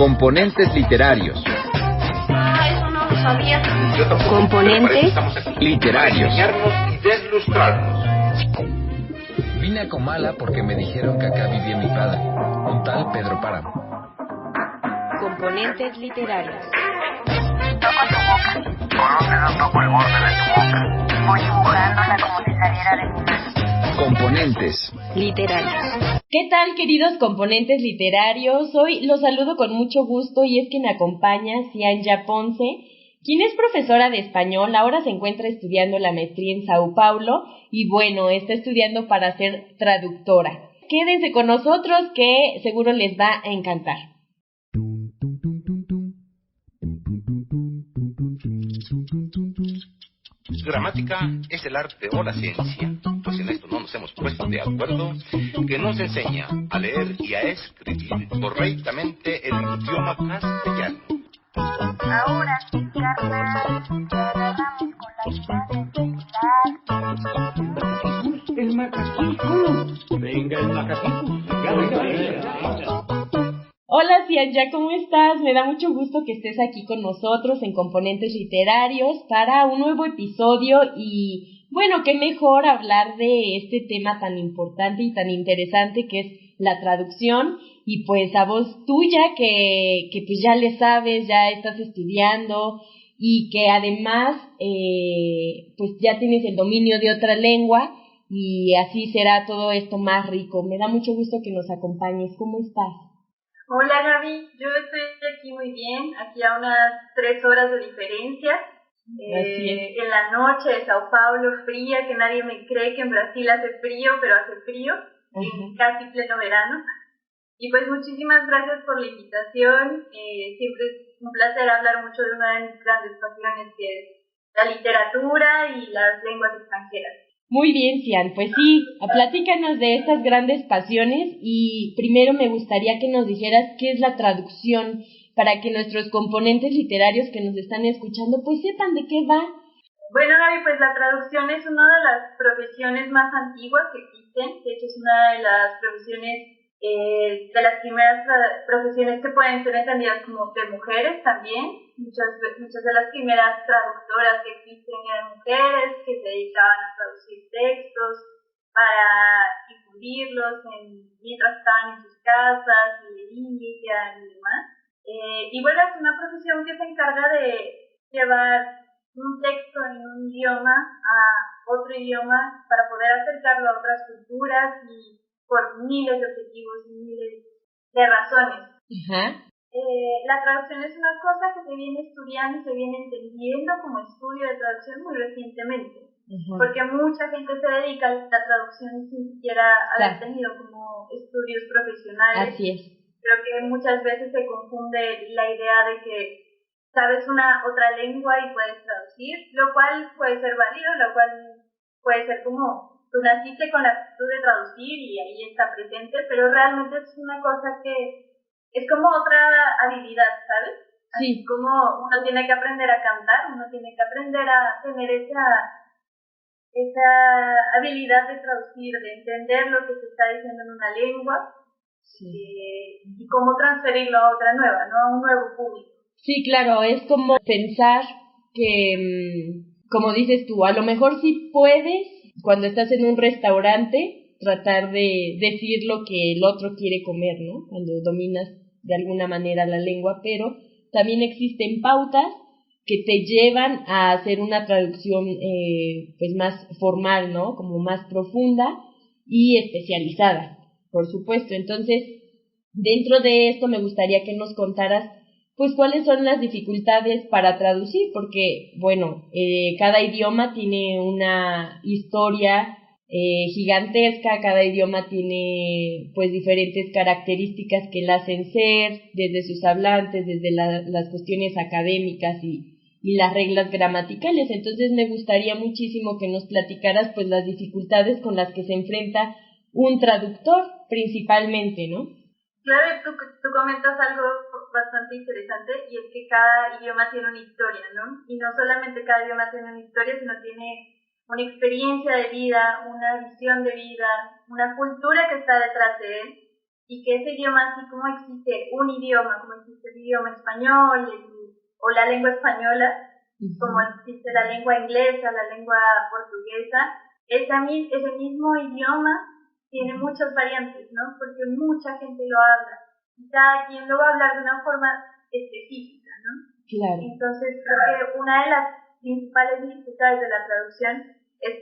Componentes literarios. Eso no lo sabía. Componentes literarios. Y deslustrarnos. Vine a Comala porque me dijeron que acá vivía mi padre, un tal Pedro Páramo. Componentes literarios. Toco tu boca. Conoces un poco el borde de tu boca. Voy dibujándola como si saliera de mi mano. Componentes Literarios. ¿Qué tal, queridos componentes literarios? Hoy los saludo con mucho gusto y es que me acompaña Cianya Ponce, quien es profesora de español, ahora se encuentra estudiando la maestría en Sao Paulo y bueno, está estudiando para ser traductora. Quédense con nosotros que seguro les va a encantar. Gramática es el arte o la ciencia, pues en esto no nos hemos puesto de acuerdo, que nos enseña a leer y a escribir correctamente el idioma castellano. Ahora, Carla, agarramos con la idea de El macaquito. Venga, el macaquito. Venga. Hola Cianya, ¿cómo estás? Me da mucho gusto que estés aquí con nosotros en Componentes Literarios para un nuevo episodio y bueno, qué mejor hablar de este tema tan importante y tan interesante que es la traducción y pues a voz tuya que pues ya le sabes, ya estás estudiando y que además pues ya tienes el dominio de otra lengua y así será todo esto más rico. Me da mucho gusto que nos acompañes. ¿Cómo estás? Hola Gaby, yo estoy aquí muy bien, aquí a unas 3 horas de diferencia, en la noche de Sao Paulo, fría, que nadie me cree que en Brasil hace frío, pero hace frío, en casi pleno verano. Y pues muchísimas gracias por la invitación, siempre es un placer hablar mucho de una de mis grandes pasiones que es la literatura y las lenguas extranjeras. Muy bien, Cian, pues sí, platícanos de estas grandes pasiones y primero me gustaría que nos dijeras qué es la traducción para que nuestros componentes literarios que nos están escuchando pues sepan de qué va. Bueno, Gaby, pues la traducción es una de las profesiones más antiguas que existen, de hecho es una de las profesiones, de las primeras profesiones que pueden ser entendidas como de mujeres también. Muchas de las primeras traductoras que existen eran mujeres que se dedicaban a traducir textos para difundirlos mientras estaban en sus casas y leían y demás. Y bueno, es una profesión que se encarga de llevar un texto en un idioma a otro idioma para poder acercarlo a otras culturas y por miles de objetivos y miles de razones. La traducción es una cosa que se viene estudiando y se viene entendiendo como estudio de traducción muy recientemente, porque mucha gente se dedica a la traducción sin siquiera haber tenido como estudios profesionales. Así es. Creo que muchas veces se confunde la idea de que sabes una otra lengua y puedes traducir, lo cual puede ser válido, lo cual puede ser como tú naciste con la actitud de traducir y ahí está presente, pero realmente es una cosa que es como otra habilidad, ¿sabes? Sí. Así como uno tiene que aprender a cantar, uno tiene que aprender a tener esa habilidad de traducir, de entender lo que se está diciendo en una lengua y cómo transferirlo a otra nueva, ¿no? A un nuevo público. Sí, claro, es como pensar que, como dices tú, a lo mejor sí puedes, cuando estás en un restaurante, tratar de decir lo que el otro quiere comer, ¿no? Cuando dominas de alguna manera la lengua, pero también existen pautas que te llevan a hacer una traducción pues más formal, ¿no? Como más profunda y especializada, por supuesto. Entonces, dentro de esto me gustaría que nos contaras pues cuáles son las dificultades para traducir, porque, bueno, cada idioma tiene una historia gigantesca, cada idioma tiene pues diferentes características que la hacen ser, desde sus hablantes, desde las cuestiones académicas y las reglas gramaticales. Entonces me gustaría muchísimo que nos platicaras pues las dificultades con las que se enfrenta un traductor principalmente, ¿no? Claro, tú comentas algo bastante interesante y es que cada idioma tiene una historia, ¿no? Y no solamente cada idioma tiene una historia, sino tiene una experiencia de vida, una visión de vida, una cultura que está detrás de él. y que ese idioma, así como existe un idioma, como existe el idioma español o la lengua española, como existe la lengua inglesa, la lengua portuguesa, ese mismo idioma tiene muchas variantes, ¿no? Porque mucha gente lo habla y cada quien lo va a hablar de una forma específica, ¿no? Claro. Entonces creo que una de las principales dificultades de la traducción es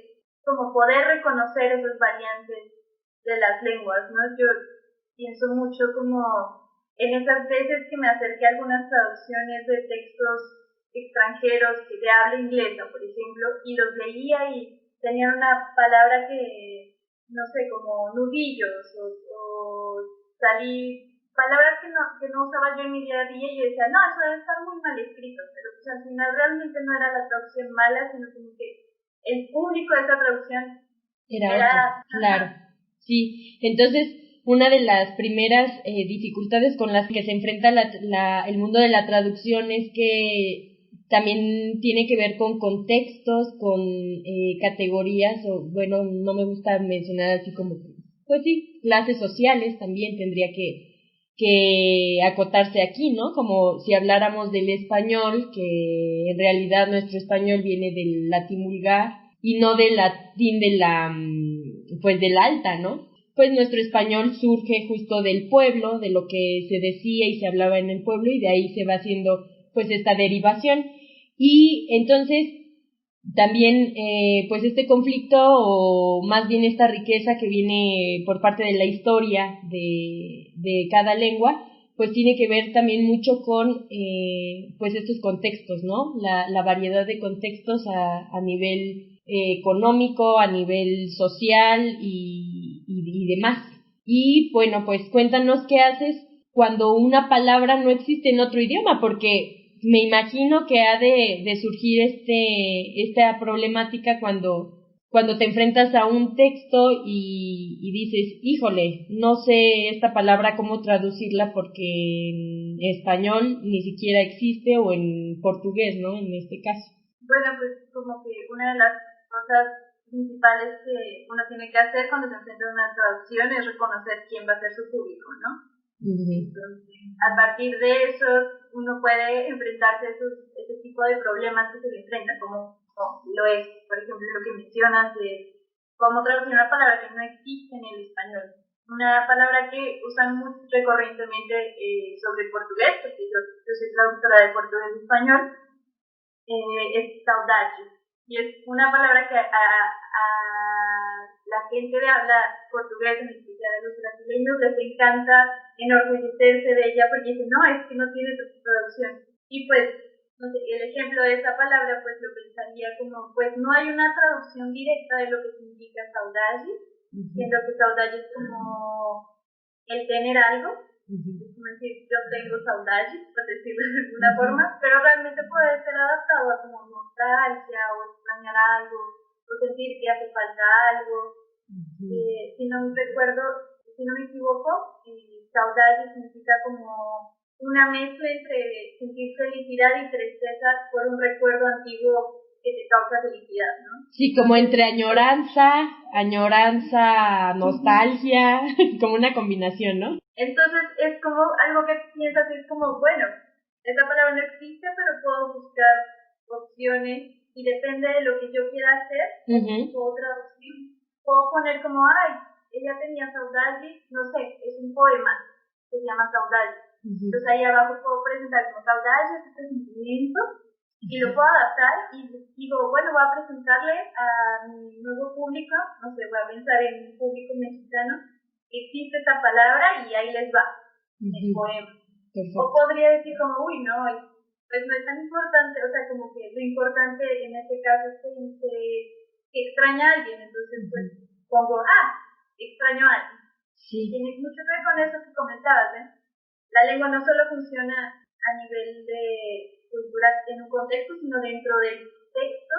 como poder reconocer esas variantes de las lenguas, ¿no? Yo pienso mucho como en esas veces que me acerqué a algunas traducciones de textos extranjeros de habla inglesa, por ejemplo, y los leía y tenían una palabra que, no sé, como nudillos o palabras que no usaba yo en mi día a día y yo decía, no, eso debe estar muy mal escrito, pero pues, al final realmente no era la traducción mala, sino como que el público de esa traducción era otro. Claro, sí. Entonces, una de las primeras dificultades con las que se enfrenta el mundo de la traducción es que también tiene que ver con contextos, con categorías, o bueno, no me gusta mencionar así como, pues sí, clases sociales también tendría que acotarse aquí, ¿no? Como si habláramos del español, que en realidad nuestro español viene del latín vulgar y no del latín pues del alta, ¿no? Pues nuestro español surge justo del pueblo, de lo que se decía y se hablaba en el pueblo, y de ahí se va haciendo pues esta derivación. Y entonces también pues este conflicto, o más bien esta riqueza que viene por parte de la historia de cada lengua, pues tiene que ver también mucho con pues estos contextos, ¿no? La variedad de contextos a nivel económico, a nivel social y demás. Y bueno, pues cuéntanos qué haces cuando una palabra no existe en otro idioma, porque me imagino que ha de surgir esta problemática cuando te enfrentas a un texto y dices, híjole, no sé esta palabra cómo traducirla porque en español ni siquiera existe, o en portugués, ¿no? En este caso. Bueno, pues como que una de las cosas principales que uno tiene que hacer cuando se enfrenta a una traducción es reconocer quién va a ser su público, ¿no? Entonces, a partir de eso, uno puede enfrentarse a ese tipo de problemas que se le enfrentan, como lo es, por ejemplo, lo que mencionas de cómo traducir una palabra que no existe en el español. Una palabra que usan muy recurrentemente sobre portugués, porque yo soy traductora de portugués a español, es saudade. Y es una palabra que a la gente de habla portugués, en especial a los brasileños, les encanta enorgullecerse de ella porque dicen, no, es que no tiene traducción. Y pues, no sé, el ejemplo de esa palabra, pues lo pensaría como, pues no hay una traducción directa de lo que significa saudade, siendo que saudade es como el tener algo, es como decir, yo tengo saudade, por decirlo de alguna forma, pero realmente puede ser adaptado a como nostalgia o extrañar algo, o sentir que hace falta algo. Si no me equivoco, saudade significa como una mezcla entre sentir felicidad y tristeza por un recuerdo antiguo que te causa felicidad, ¿no? Sí, como entre añoranza, nostalgia, como una combinación, ¿no? Entonces es como algo que piensas, es como, bueno, esa palabra no existe, pero puedo buscar opciones y depende de lo que yo quiera hacer, puedo traducir, puedo poner como, ay, ella tenía saudade, no sé, es un poema que se llama saudade. Entonces ahí abajo puedo presentar como saudade, este sentimiento, y lo puedo adaptar y digo, bueno, voy a presentarle a mi nuevo público, no sé, voy a pensar en un público mexicano, existe esta palabra y ahí les va el poema. Perfecto. O podría decir como, uy, no, pues no es tan importante, o sea, como que lo importante en este caso es que extraña a alguien, entonces pues pongo, extraño a alguien. Sí. Tiene mucho que ver con eso que comentabas, ¿eh? La lengua no solo funciona a nivel de cultura en un contexto, sino dentro del texto.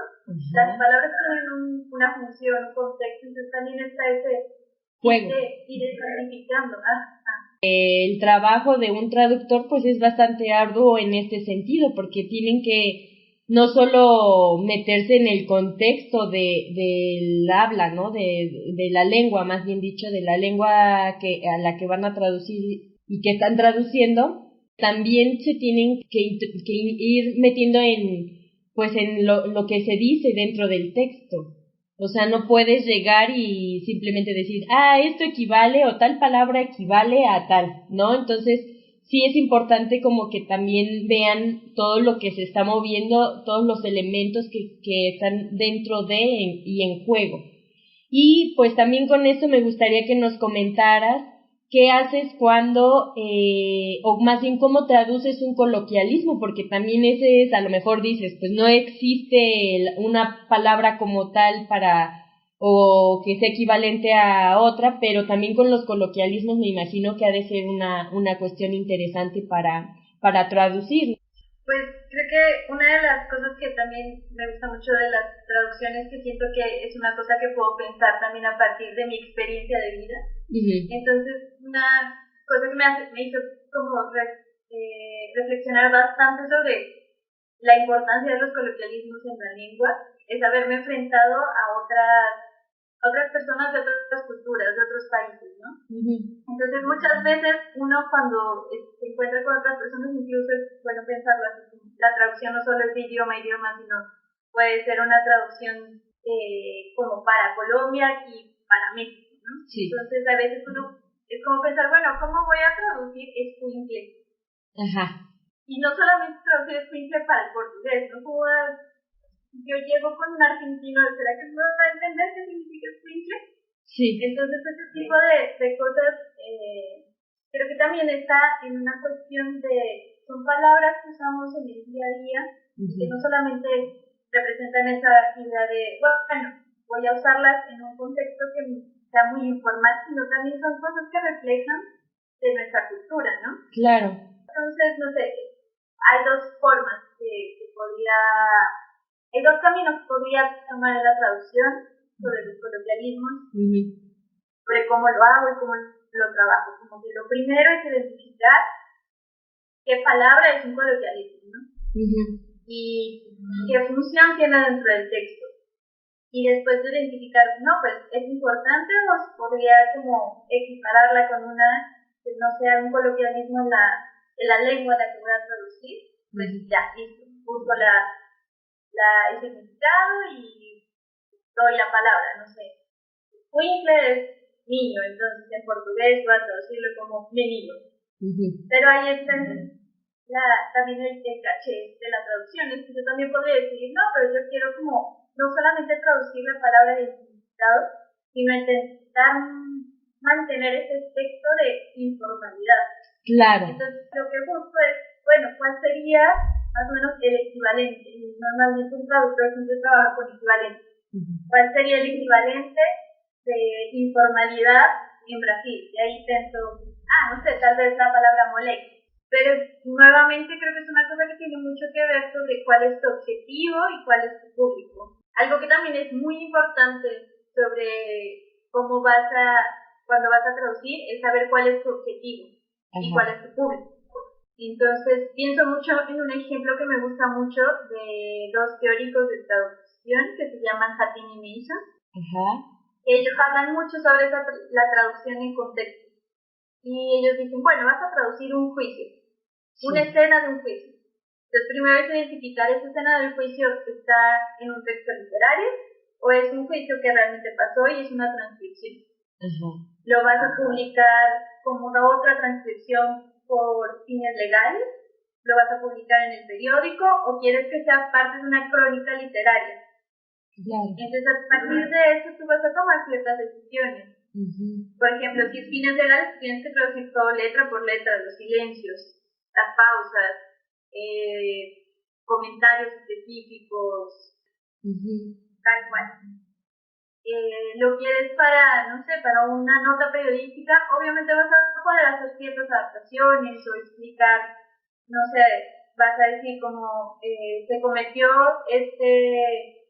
Las palabras tienen una función, un contexto, entonces también está ese juego. Ir identificando. El trabajo de un traductor pues es bastante arduo en este sentido, porque tienen que no solo meterse en el contexto del habla, ¿no? De la lengua, más bien dicho, de la lengua a la que van a traducir y que están traduciendo, también se tienen que ir metiendo en lo que se dice dentro del texto. O sea, no puedes llegar y simplemente decir, esto equivale o tal palabra equivale a tal, ¿no? Entonces, sí es importante como que también vean todo lo que se está moviendo, todos los elementos que están dentro y en juego. Y pues también con esto me gustaría que nos comentaras qué haces cuando, o más bien cómo traduces un coloquialismo, porque también ese es, a lo mejor dices, pues no existe una palabra como tal o que sea equivalente a otra, pero también con los coloquialismos me imagino que ha de ser una cuestión interesante para traducir. Pues creo que una de las cosas que también me gusta mucho de las traducciones, que siento que es una cosa que puedo pensar también a partir de mi experiencia de vida. Entonces, una cosa que me hizo como reflexionar bastante sobre la importancia de los coloquialismos en la lengua es haberme enfrentado a otras personas de otras culturas, de otros países, ¿no? Entonces, muchas veces uno cuando se encuentra con otras personas, incluso es bueno pensarlo así, la traducción no solo es de idioma a idioma, sino puede ser una traducción como para Colombia y para México, ¿no? Sí. Entonces, a veces uno es como pensar, bueno, ¿cómo voy a traducir escuincle? Ajá. Y no solamente traducir escuincle para el portugués, ¿no? Como yo llego con un argentino, ¿será que me va a entender qué significa escuincle? Sí. Entonces, ese tipo de cosas creo que también está en una cuestión son palabras que usamos en el día a día, que no solamente representan esa idea de, bueno, voy a usarlas en un contexto que sea muy informal, sino también son cosas que reflejan de nuestra cultura, ¿no? Claro. Entonces, no sé, hay dos formas hay dos caminos que podría tomar en la traducción sobre los coloquialismos, sobre cómo lo hago y cómo lo trabajo. Como que lo primero es identificar qué palabra es un coloquialismo, ¿no? Y qué función tiene dentro del texto. Y después de identificar, no, pues es importante o podría como equipararla con una que no sea un coloquialismo en la lengua en la que voy a traducir, pues ya, listo, busco el significado y doy la palabra, no sé. Escuincle es niño, entonces en portugués voy a traducirlo como menino. Pero ahí está también el caché de la traducción, es que yo también podría decir, no, pero yo quiero como no solamente traducir la palabra del significado, sino intentar mantener ese efecto de informalidad. Claro. Entonces lo que busco es, bueno, ¿cuál sería más o menos el equivalente? Normalmente un traductor siempre trabaja con equivalente. ¿Cuál sería el equivalente de informalidad en Brasil? Y ahí pienso, no sé, tal vez la palabra moleque. Pero nuevamente creo que es una cosa que tiene mucho que ver sobre cuál es tu objetivo y cuál es tu público. Algo que también es muy importante sobre cuando vas a traducir es saber cuál es tu objetivo y cuál es tu público. Entonces, pienso mucho en un ejemplo que me gusta mucho de dos teóricos de traducción que se llaman Hattin y Mason. Ellos hablan mucho sobre la traducción en contexto. Y ellos dicen, bueno, vas a traducir un juicio, una escena de un juicio. Entonces, primero es identificar esa escena del juicio está en un texto literario o es un juicio que realmente pasó y es una transcripción. Lo vas a publicar como una otra transcripción por fines legales, lo vas a publicar en el periódico o quieres que sea parte de una crónica literaria. Entonces, a partir de eso tú vas a tomar ciertas decisiones. Por ejemplo, si es fines legales, tienes que traducir todo letra por letra, los silencios, las pausas, comentarios específicos, tal cual. Lo quieres para una nota periodística, obviamente vas a poder hacer ciertas adaptaciones o explicar, no sé, vas a decir como se cometió este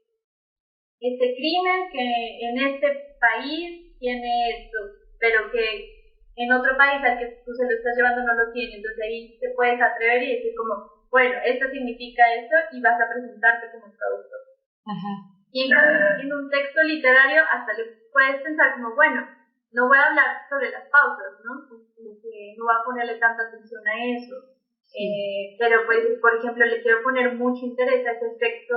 crimen que en este país tiene esto, pero que en otro país al que tú se lo estás llevando no lo tiene, entonces ahí te puedes atrever y decir como, bueno, esto significa esto y vas a presentarte como traductor. Ajá. Y en un texto literario hasta le puedes pensar como, bueno, no voy a hablar sobre las pausas, ¿no? Como que no voy a ponerle tanta atención a eso. Sí. Pero pues, por ejemplo, le quiero poner mucho interés a ese aspecto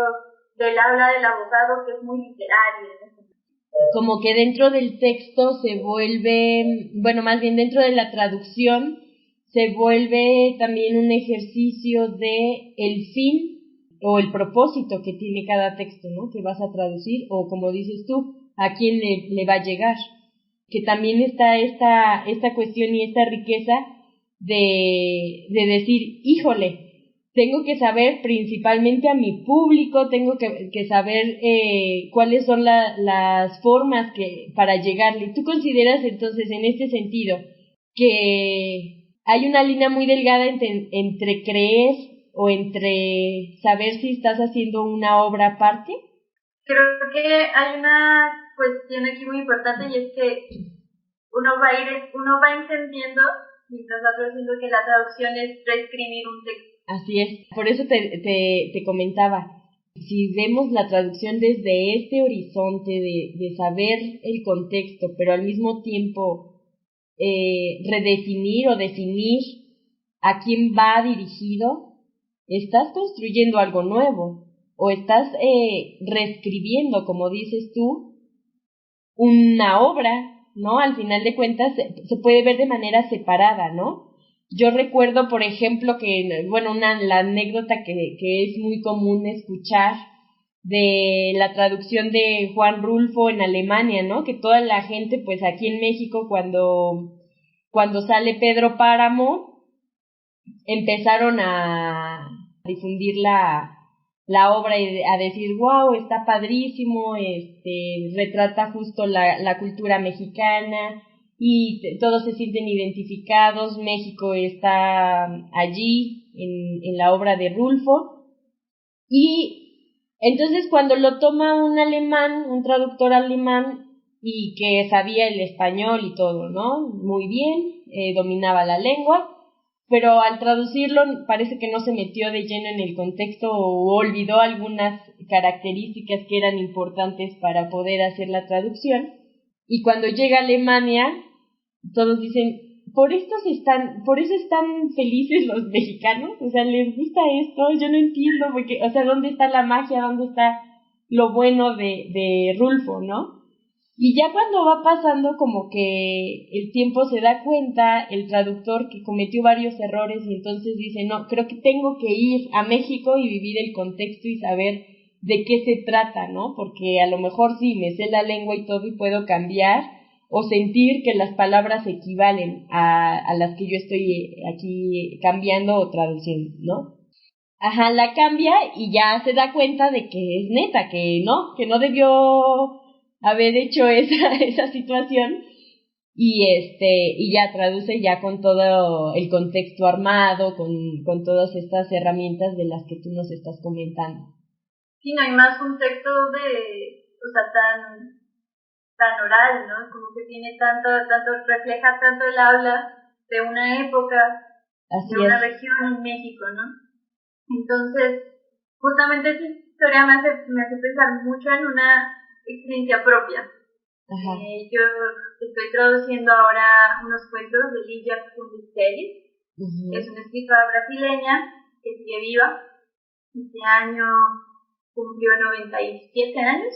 del habla del abogado que es muy literario, ¿no? Como que dentro del texto se vuelve, bueno, más bien dentro de la traducción se vuelve también un ejercicio de el fin o el propósito que tiene cada texto, ¿no? Que vas a traducir, o como dices tú, a quién le va a llegar. Que también está esta cuestión y esta riqueza de decir, híjole, tengo que saber principalmente a mi público, tengo que saber cuáles son las formas para llegarle. ¿Tú consideras entonces en este sentido que hay una línea muy delgada entre creer o entre saber si estás haciendo una obra aparte? Creo que hay una cuestión aquí muy importante y es que uno va entendiendo mientras va traduciendo que la traducción es reescribir un texto. Así es, por eso te comentaba, si vemos la traducción desde este horizonte de saber el contexto, pero al mismo tiempo redefinir o definir a quién va dirigido, estás construyendo algo nuevo o estás reescribiendo, como dices tú, una obra, ¿no? Al final de cuentas se puede ver de manera separada, ¿no? Yo recuerdo, por ejemplo, que, bueno, la anécdota que es muy común escuchar de la traducción de Juan Rulfo en Alemania, ¿no? Que toda la gente, pues aquí en México, cuando sale Pedro Páramo, empezaron a difundir la obra y a decir, wow, está padrísimo, retrata justo la cultura mexicana y todos se sienten identificados, México está allí en la obra de Rulfo. Y entonces cuando lo toma un traductor alemán y que sabía el español y todo, ¿no? Muy bien, dominaba la lengua, pero al traducirlo parece que no se metió de lleno en el contexto o olvidó algunas características que eran importantes para poder hacer la traducción. Y cuando llega a Alemania, todos dicen, por eso están felices los mexicanos, o sea, les gusta esto, yo no entiendo, porque, o sea, ¿dónde está la magia? ¿Dónde está lo bueno de Rulfo, no? Y ya cuando va pasando como que el tiempo se da cuenta, el traductor que cometió varios errores y entonces dice, no, creo que tengo que ir a México y vivir el contexto y saber de qué se trata, ¿no? Porque a lo mejor sí, me sé la lengua y todo y puedo cambiar o sentir que las palabras equivalen a las que yo estoy aquí cambiando o traduciendo, ¿no? Ajá, la cambia y ya se da cuenta de que es neta, que no debió haber hecho esa situación y ya traduce ya con todo el contexto armado, con todas estas herramientas de las que tú nos estás comentando. Sí, no hay más un texto tan oral, ¿no? Como que tiene tanto, refleja tanto el habla de una época, Así de una es. región en México, ¿no? Entonces, justamente esa historia me hace pensar mucho en una experiencia propia. Yo estoy traduciendo ahora unos cuentos de Ligia Kundisteris, que es una escritora brasileña que sigue viva. Este año cumplió 97 años.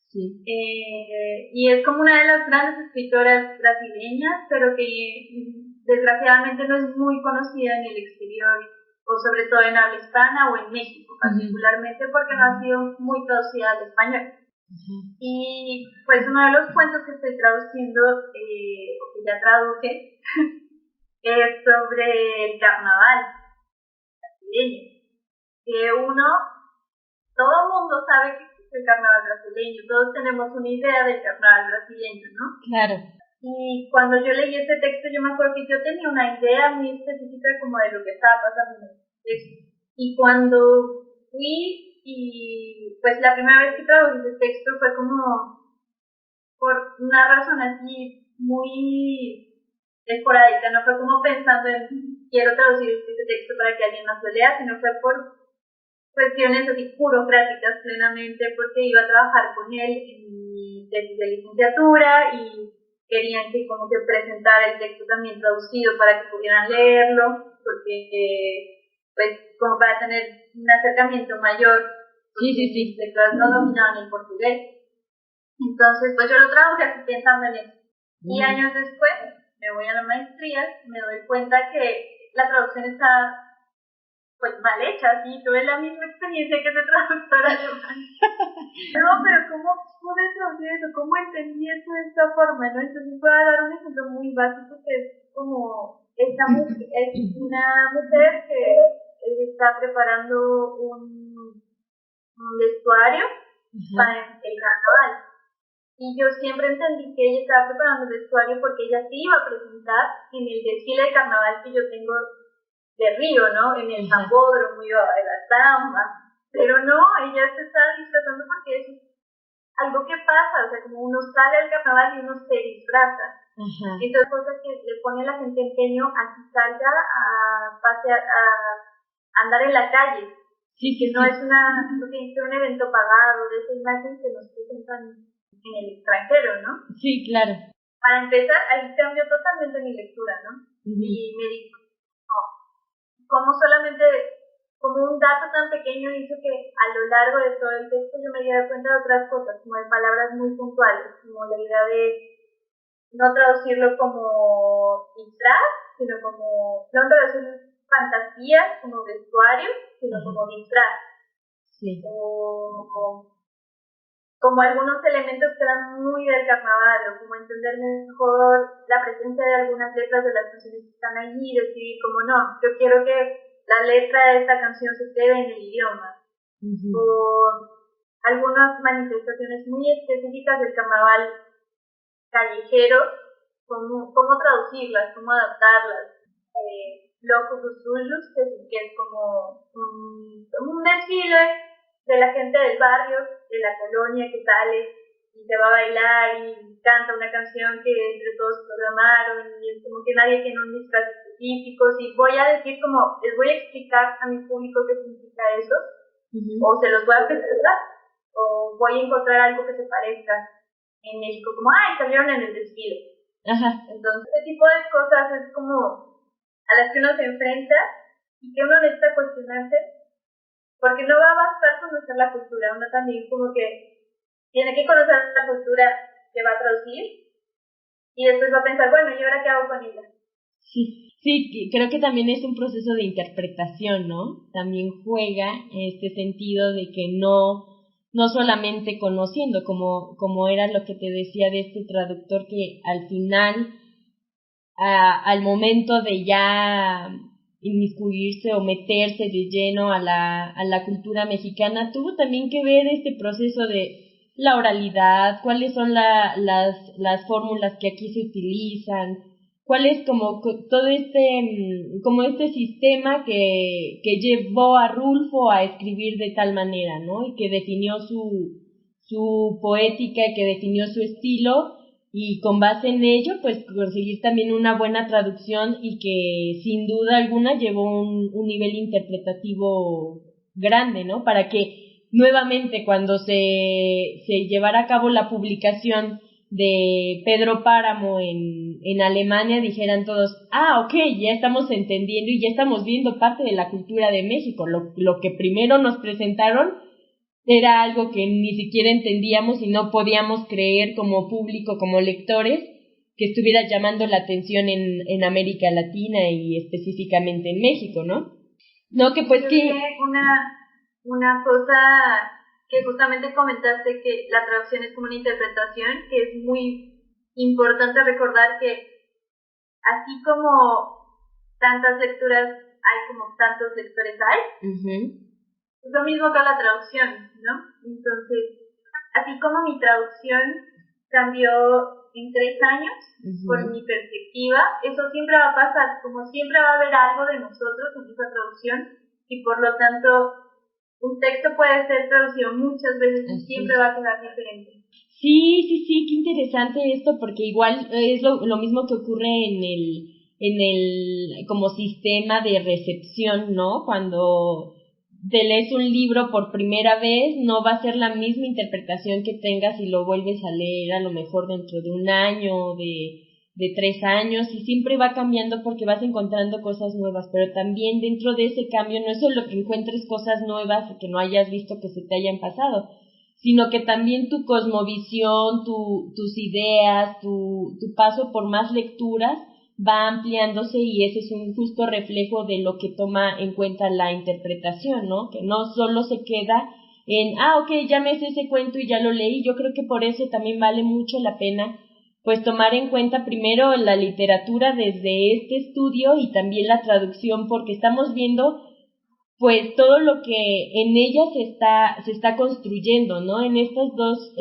Sí. Y es como una de las grandes escritoras brasileñas, pero que desgraciadamente no es muy conocida en el exterior, o sobre todo en habla hispana o en México, particularmente porque no ha sido muy traducida al español. Y pues uno de los cuentos que estoy traduciendo, o que ya traduje, es sobre el carnaval brasileño. Que todo el mundo sabe que existe el carnaval brasileño, todos tenemos una idea del carnaval brasileño, ¿no? Claro. Y cuando yo leí este texto, yo me acuerdo que yo tenía una idea muy específica como de lo que estaba pasando en el texto. Y cuando fui y pues la primera vez que trabajé ese texto fue como por una razón así muy esporádica, no fue como pensando en quiero traducir este texto para que alguien más lo lea, sino fue por cuestiones así burocráticas plenamente, porque iba a trabajar con él en mi tesis de licenciatura y querían que como que presentara el texto también traducido para que pudieran leerlo, porque pues como para tener un acercamiento mayor, sí. Mis lectoras no dominaban el portugués. Entonces pues yo lo traduje así pensando en eso. Y años después me voy a la maestría, me doy cuenta que la traducción está pues mal hecha, sí, tuve la misma experiencia que ese traductor alemán. No, pero ¿cómo pude traducir eso? ¿Cómo entendí eso de esta forma? ¿No? Entonces voy a dar un ejemplo muy básico que es como esta mujer, es una mujer que está preparando un vestuario para el carnaval. Y yo siempre entendí que ella estaba preparando el vestuario porque ella se iba a presentar en el desfile de carnaval que yo tengo de Río, ¿no? En el Zambódromo, iba a bailar samba. Pero no, ella se estaba disfrazando porque eso es algo que pasa, o sea, como uno sale al carnaval y uno se disfraza. Entonces, cosa que le pone a la gente empeño a que salga a pasear, a andar en la calle. Que no es un evento pagado, de esa imagen que nos presentan en el extranjero, ¿no? Sí, claro. Para empezar, ahí cambió totalmente mi lectura, ¿no? Y me dijo, como solamente, como un dato tan pequeño hizo que a lo largo de todo el texto yo me diera cuenta de otras cosas, como de palabras muy puntuales, como la idea de no traducirlo como disfraz, sino como, no traducir fantasías como vestuario, sino como disfraz. Sí. O como algunos elementos que eran muy del carnaval, o como entender mejor la presencia de algunas letras de las canciones que están allí, decir como no, yo quiero que la letra de esta canción se quede en el idioma. O algunas manifestaciones muy específicas del carnaval callejero, cómo traducirlas, cómo adaptarlas. Locus Suyus, que es como un desfile de la gente del barrio, de la colonia que sale y se va a bailar y canta una canción que entre todos programaron y es como que nadie tiene un disfraz específico. Si voy a decir como, les voy a explicar a mi público qué significa eso, o se los voy a presentar, o voy a encontrar algo que se parezca en México, como, salieron en el desfile. Entonces, este tipo de cosas es como a las que uno se enfrenta y que uno necesita cuestionarse, porque no va a bastar conocer la cultura, uno también como que tiene que conocer la cultura que va a traducir y después va a pensar, bueno, ¿y ahora qué hago con ella? Sí, creo que también es un proceso de interpretación, ¿no? También juega este sentido de que no solamente conociendo, como era lo que te decía de este traductor que al final, al momento de ya inmiscuirse o meterse de lleno a la cultura mexicana, tuvo también que ver este proceso de la oralidad, cuáles son las fórmulas que aquí se utilizan, cuál es como todo este sistema que llevó a Rulfo a escribir de tal manera, ¿no? Y que definió su poética y que definió su estilo, y con base en ello, pues conseguir también una buena traducción y que sin duda alguna llevó un nivel interpretativo grande, ¿no? Para que nuevamente cuando se llevara a cabo la publicación de Pedro Páramo en Alemania dijeran todos, ok, ya estamos entendiendo y ya estamos viendo parte de la cultura de México. Lo que primero nos presentaron era algo que ni siquiera entendíamos y no podíamos creer como público, como lectores, que estuviera llamando la atención en América Latina y específicamente en México, ¿no? No, que pues que... Una cosa que justamente comentaste, que la traducción es como una interpretación, que es muy importante recordar que así como tantas lecturas hay, como tantos lectores hay, es lo mismo que la traducción, ¿no? Entonces, así como mi traducción cambió en 3 años por mi perspectiva, eso siempre va a pasar, como siempre va a haber algo de nosotros en esa traducción y por lo tanto un texto puede ser traducido muchas veces y siempre va a quedar diferente. Sí, qué interesante esto, porque igual es lo mismo que ocurre en en el como sistema de recepción, ¿no? Cuando te lees un libro por primera vez, no va a ser la misma interpretación que tengas si lo vuelves a leer a lo mejor dentro de un año, de 3 años, y siempre va cambiando porque vas encontrando cosas nuevas, pero también dentro de ese cambio no es solo que encuentres cosas nuevas que no hayas visto que se te hayan pasado, sino que también tu cosmovisión, tus ideas, tu paso por más lecturas va ampliándose, y ese es un justo reflejo de lo que toma en cuenta la interpretación, ¿no? Que no solo se queda en, ok, ya me sé ese cuento y ya lo leí. Yo creo que por eso también vale mucho la pena pues tomar en cuenta primero la literatura desde este estudio y también la traducción, porque estamos viendo pues todo lo que en ella se está construyendo, ¿no? En estas dos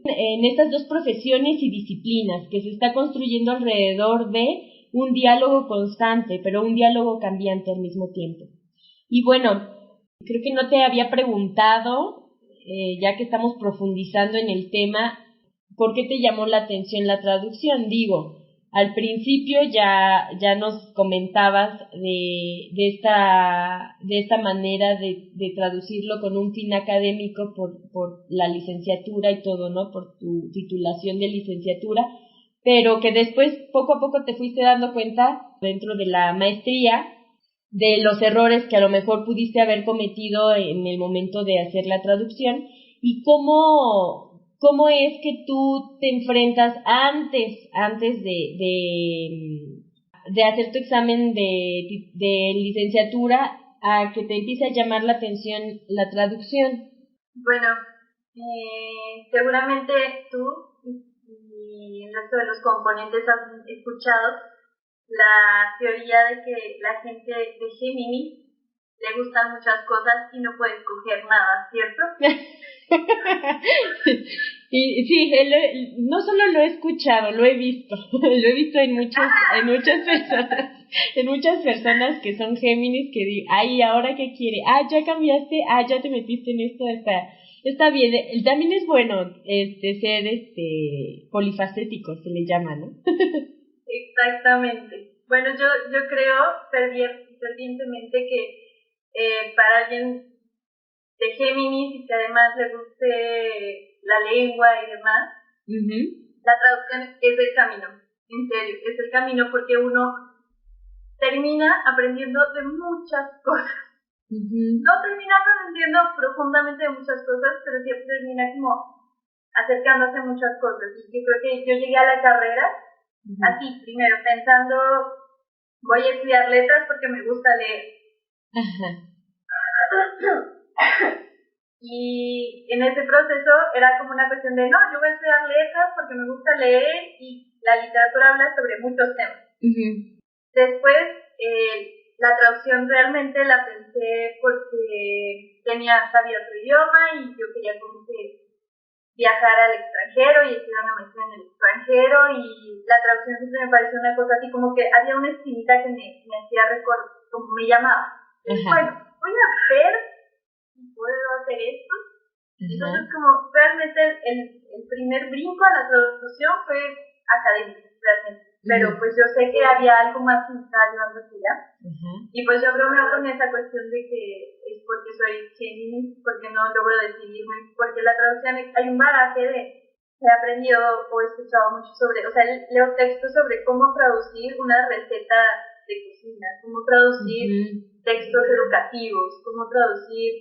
en estas dos profesiones y disciplinas que se está construyendo alrededor de un diálogo constante, pero un diálogo cambiante al mismo tiempo. Y bueno, creo que no te había preguntado, ya que estamos profundizando en el tema, ¿por qué te llamó la atención la traducción? Digo, al principio ya nos comentabas de esta manera de traducirlo con un fin académico por la licenciatura y todo, ¿no? Por tu titulación de licenciatura, pero que después poco a poco te fuiste dando cuenta dentro de la maestría de los errores que a lo mejor pudiste haber cometido en el momento de hacer la traducción, y cómo es que tú te enfrentas antes de hacer tu examen de licenciatura a que te empiece a llamar la atención la traducción. Bueno, seguramente tú y el resto de los componentes han escuchado la teoría de que la gente de Géminis le gustan muchas cosas y no puede escoger nada, ¿cierto? Y sí, no solo lo he escuchado, lo he visto. Lo he visto en muchas personas que son Géminis, que digo, ay, ¿ahora qué quiere? Ya cambiaste, ya te metiste en esto, está bien. También es bueno ser polifacético, se le llama, ¿no? Exactamente. Bueno, yo creo fervientemente que para alguien de Géminis y que además le guste la lengua y demás, la traducción es el camino, en serio, es el camino, porque uno termina aprendiendo de muchas cosas. No termina aprendiendo profundamente de muchas cosas, pero siempre termina como acercándose a muchas cosas. Y yo creo que yo llegué a la carrera así, primero pensando, voy a estudiar letras porque me gusta leer. Y en ese proceso era como una cuestión de, no, yo voy a estudiar letras porque me gusta leer y la literatura habla sobre muchos temas. Después, la traducción realmente la pensé porque sabía otro idioma y yo quería como que viajar al extranjero y estudiar una maestría en el extranjero, y la traducción siempre me pareció una cosa así como que había una espinita que me hacía recordar, como me llamaba. Bueno, voy a ver si puedo hacer esto. Entonces, como realmente el primer brinco a la traducción fue académico, realmente. Pero pues yo sé que había algo más que me estaba llevando hacia allá. Y pues yo bromeo con esa cuestión de que es porque soy Géminis, porque no logro decidirme, porque la traducción hay un bagaje he aprendido o he escuchado mucho sobre, o sea, leo textos sobre cómo traducir una receta de cocina, cómo traducir textos educativos, cómo traducir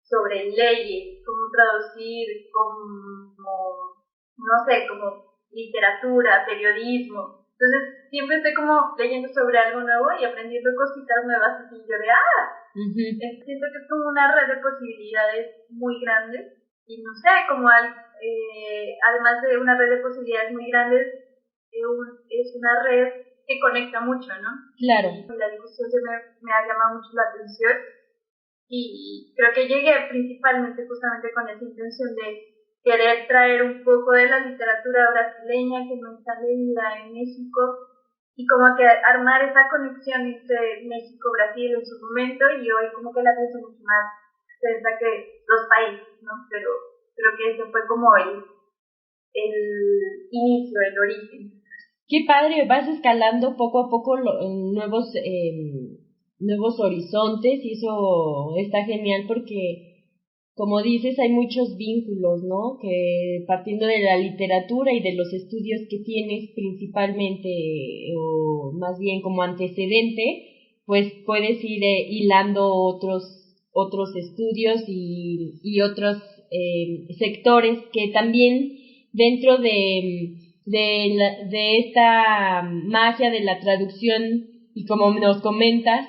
sobre leyes, cómo traducir como, no sé, como literatura, periodismo. Entonces siempre estoy como leyendo sobre algo nuevo y aprendiendo cositas nuevas, y yo siento que es como una red de posibilidades muy grandes, y no sé, como además de una red de posibilidades muy grandes, es una red que conecta mucho, ¿no? Claro. Y la discusión me ha llamado mucho la atención, y creo que llegué principalmente justamente con esa intención de querer traer un poco de la literatura brasileña que no está leída en México, y como que armar esa conexión entre México, Brasil en su momento, y hoy como que la pienso mucho más extensa que los países, ¿no? Pero creo que ese fue como el inicio, el origen. Qué padre, vas escalando poco a poco nuevos horizontes y eso está genial porque, como dices, hay muchos vínculos, ¿no? Que partiendo de la literatura y de los estudios que tienes principalmente, o más bien como antecedente, pues puedes ir hilando otros estudios y otros sectores que también dentro de esta magia de la traducción y como nos comentas,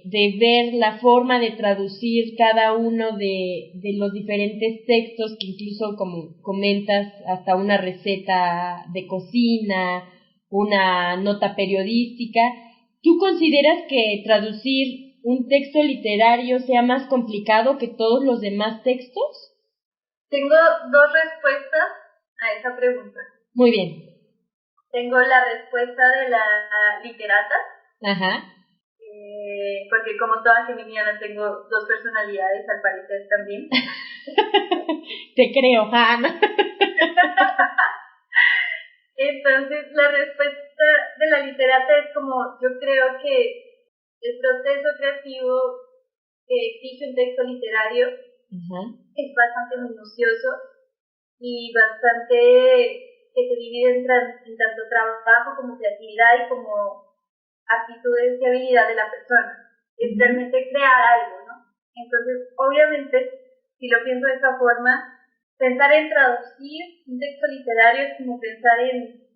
de ver la forma de traducir cada uno de los diferentes textos que incluso como comentas hasta una receta de cocina, una nota periodística. ¿Tú consideras que traducir un texto literario sea más complicado que todos los demás textos? Tengo dos respuestas a esa pregunta. Muy bien. Tengo la respuesta de la literata. Ajá. Porque como toda geminiana tengo dos personalidades al parecer también. Te creo, Hanna. Entonces la respuesta de la literata es como, yo creo que el proceso creativo que exige un texto literario es bastante minucioso y bastante que se divide en tanto trabajo como creatividad y como actitudes y habilidad de la persona. Es realmente crear algo, ¿no? Entonces, obviamente, si lo pienso de esta forma, pensar en traducir un texto literario es como pensar en...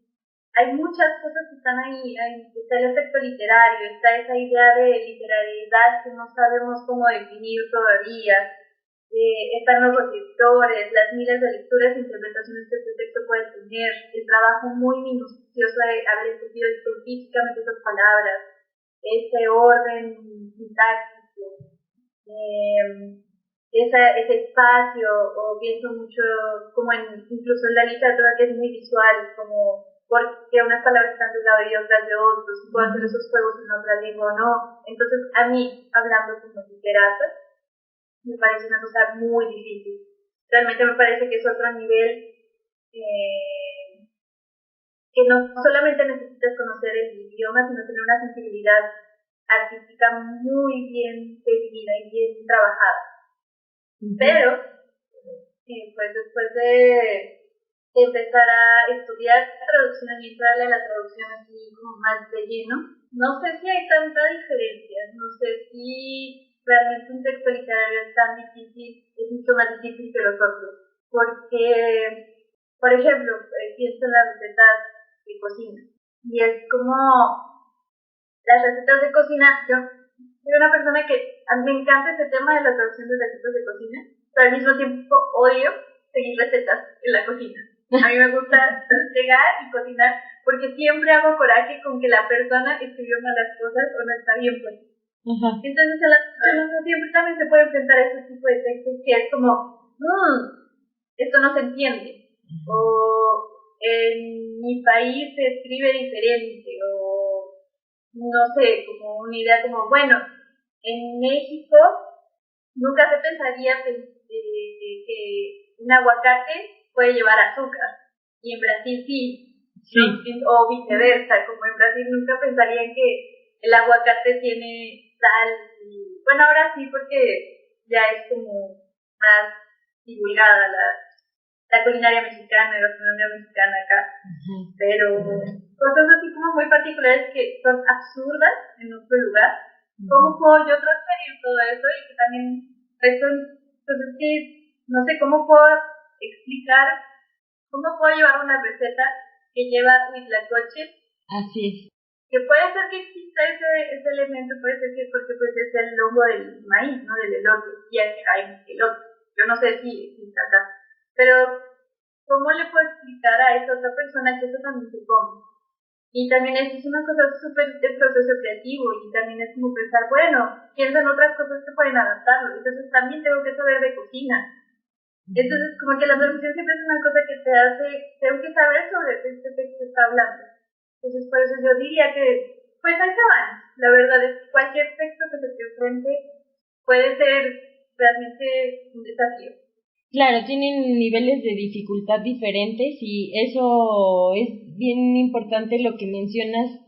Hay muchas cosas que están ahí. Está el texto literario, está esa idea de literariedad que no sabemos cómo definir todavía. Están los escritores, las miles de lecturas e interpretaciones que este texto puede tener, el trabajo muy minucioso de haber escogido específicamente esas palabras, ese orden sintáctico, ese espacio, o pienso mucho como incluso en la literatura que es muy visual, como porque unas palabras están de un lado y otras de otros, si puedo hacer esos juegos en otra lengua o no. Entonces, a mí, hablando como literato, me parece una cosa muy difícil. Realmente me parece que es otro nivel que no solamente necesitas conocer el idioma, sino tener una sensibilidad artística muy bien definida y bien trabajada. Pero, pues después de empezar a estudiar traducción y entrarle a la traducción así como más de lleno, no sé si hay tanta diferencia, no sé si realmente un texto literario es tan difícil, es mucho más difícil que los otros, porque, por ejemplo, pienso en las recetas de cocina, y es como las recetas de cocina, yo soy una persona que a mí me encanta ese tema de la traducción de recetas de cocina, pero al mismo tiempo odio seguir recetas en la cocina. A mí me gusta llegar y cocinar, porque siempre hago coraje con que la persona escribió mal las cosas o no está bien puesto. Entonces en la cocina siempre también se puede enfrentar a ese tipo de textos que es como, esto no se entiende, o en mi país se escribe diferente, o no sé, como una idea como, bueno, en México nunca se pensaría que un aguacate puede llevar azúcar, y en Brasil sí, o viceversa, como en Brasil nunca pensarían que el aguacate tiene sal, y bueno, ahora sí, porque ya es como más divulgada la culinaria mexicana, la gastronomía mexicana acá, pero cosas así como muy particulares que son absurdas en otro lugar. ¿Cómo puedo yo transferir todo eso? Y que también pues es que no sé cómo puedo explicar, cómo puedo llevar una receta que lleva huitlacoche. Así es. Que puede ser que exista ese elemento, puede ser que porque pues es el hongo del maíz, ¿no? Del elote, y hay elote. Yo no sé si existe acá, pero ¿cómo le puedo explicar a esa otra persona que eso también se come? Y también es una cosa súper de proceso creativo, y también es como pensar, bueno, piensa en otras cosas que pueden adaptarlo, entonces también tengo que saber de cocina. Entonces, como que la traducción siempre es una cosa que te hace, tengo que saber sobre este texto que está hablando. Entonces, por eso yo diría que, pues ahí se van. La verdad es que cualquier texto que se te enfrente puede ser realmente un desafío. Claro, tienen niveles de dificultad diferentes y eso es bien importante lo que mencionas.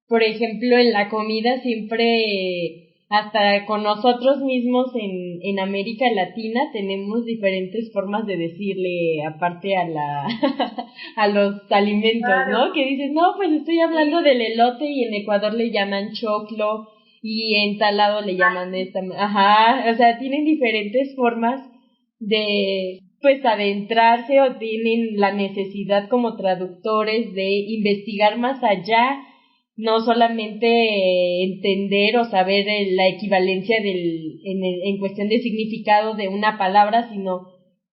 Por ejemplo, en la comida siempre, hasta con nosotros mismos en América Latina, tenemos diferentes formas de decirle aparte a los alimentos, Claro. ¿no? Que dices, no, pues estoy hablando del elote y en Ecuador le llaman choclo y en tal lado le llaman ajá, o sea, tienen diferentes formas de pues adentrarse o tienen la necesidad como traductores de investigar más allá, no solamente entender o saber la equivalencia en cuestión de significado de una palabra, sino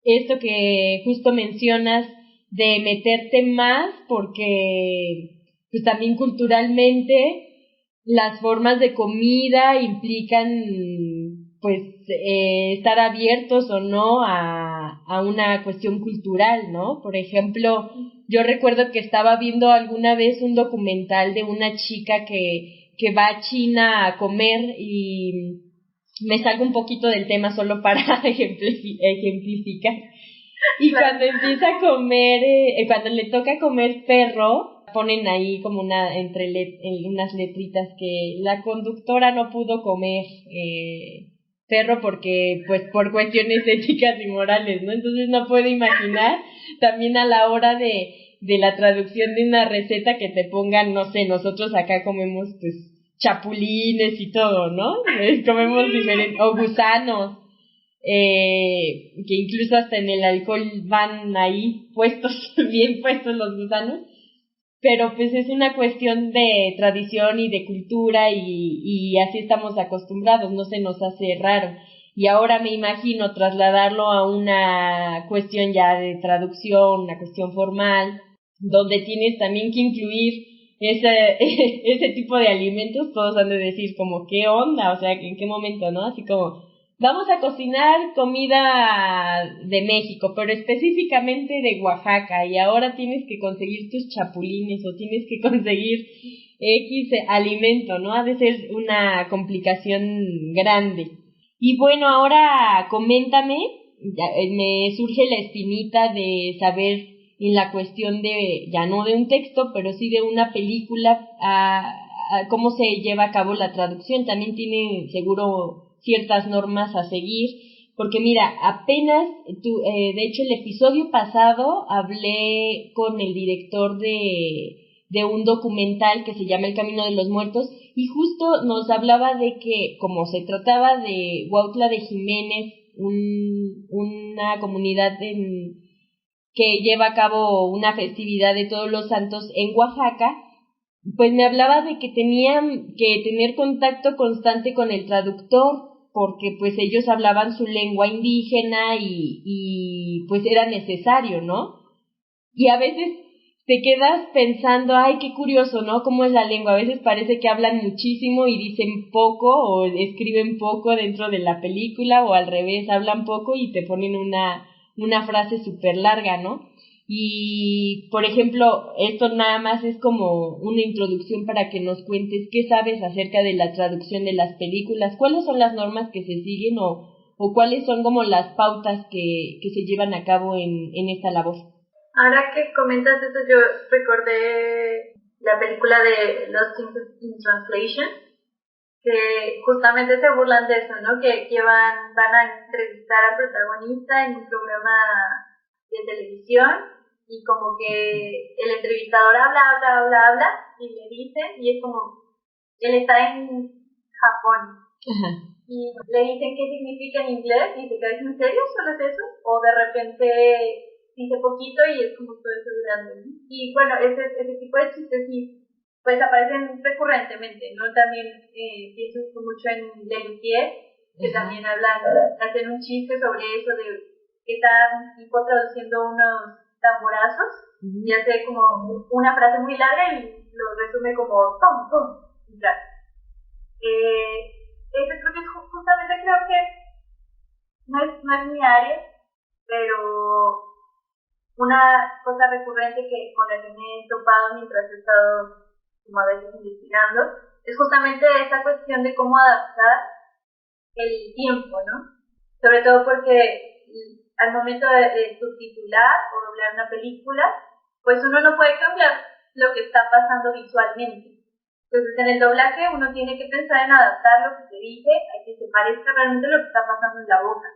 esto que justo mencionas de meterte más porque pues también culturalmente las formas de comida implican pues estar abiertos o no a una cuestión cultural, ¿no? Por ejemplo, yo recuerdo que estaba viendo alguna vez un documental de una chica que va a China a comer y me salgo un poquito del tema solo para ejemplificar. Y cuando empieza a comer, cuando le toca comer perro, ponen ahí como unas letritas que la conductora no pudo comer perro porque pues por cuestiones éticas y morales, ¿no? Entonces no puedo imaginar también a la hora de la traducción de una receta que te pongan, no sé, nosotros acá comemos pues chapulines y todo, ¿no? Comemos diferentes, o gusanos, que incluso hasta en el alcohol van ahí puestos, bien puestos los gusanos. Pero pues es una cuestión de tradición y de cultura y así estamos acostumbrados, no se nos hace raro. Y ahora me imagino trasladarlo a una cuestión ya de traducción, una cuestión formal, donde tienes también que incluir ese tipo de alimentos, todos han de decir como, ¿qué onda? O sea, ¿en qué momento, no? Así como, vamos a cocinar comida de México, pero específicamente de Oaxaca, y ahora tienes que conseguir tus chapulines o tienes que conseguir X alimento, ¿no? Ha de ser una complicación grande. Y bueno, ahora coméntame, me surge la espinita de saber en la cuestión de, ya no de un texto, pero sí de una película, cómo se lleva a cabo la traducción. También tiene seguro ciertas normas a seguir, porque mira, apenas de hecho el episodio pasado hablé con el director de un documental que se llama El Camino de los Muertos y justo nos hablaba de que como se trataba de Huautla de Jiménez, una comunidad que lleva a cabo una festividad de Todos los Santos en Oaxaca, pues me hablaba de que tenían que tener contacto constante con el traductor porque pues ellos hablaban su lengua indígena y pues era necesario, ¿no? Y a veces te quedas pensando, ay, qué curioso, ¿no? ¿Cómo es la lengua? A veces parece que hablan muchísimo y dicen poco o escriben poco dentro de la película o al revés, hablan poco y te ponen una frase súper larga, ¿no? Y, por ejemplo, esto nada más es como una introducción para que nos cuentes qué sabes acerca de la traducción de las películas, cuáles son las normas que se siguen o cuáles son como las pautas que se llevan a cabo en esta labor. Ahora que comentas eso, yo recordé la película de Lost in Translation, que justamente se burlan de eso, ¿no? Que van a entrevistar al protagonista en un programa de televisión y como que el entrevistador habla y le dicen, y es como, él está en Japón. Ajá. Y le dicen qué significa en inglés y se queda, ¿en serio? ¿Solo es eso? O de repente dice poquito y es como todo eso grande, ¿no? Y bueno, ese tipo de chistes sí, pues aparecen recurrentemente, ¿no? También pienso mucho en Lelutier, que también hacen un chiste sobre eso de que está un tipo traduciendo unos tamborazos y hace como una frase muy larga y lo resume como tom, tom, y ya. Eso creo que justamente creo que no es mi área, pero una cosa recurrente con la que me he topado mientras he estado como a veces investigando es justamente esa cuestión de cómo adaptar el tiempo, ¿no? Sobre todo porque al momento de subtitular o doblar una película, pues uno no puede cambiar lo que está pasando visualmente. Entonces en el doblaje uno tiene que pensar en adaptar lo que se dice a que se parezca realmente a lo que está pasando en la boca.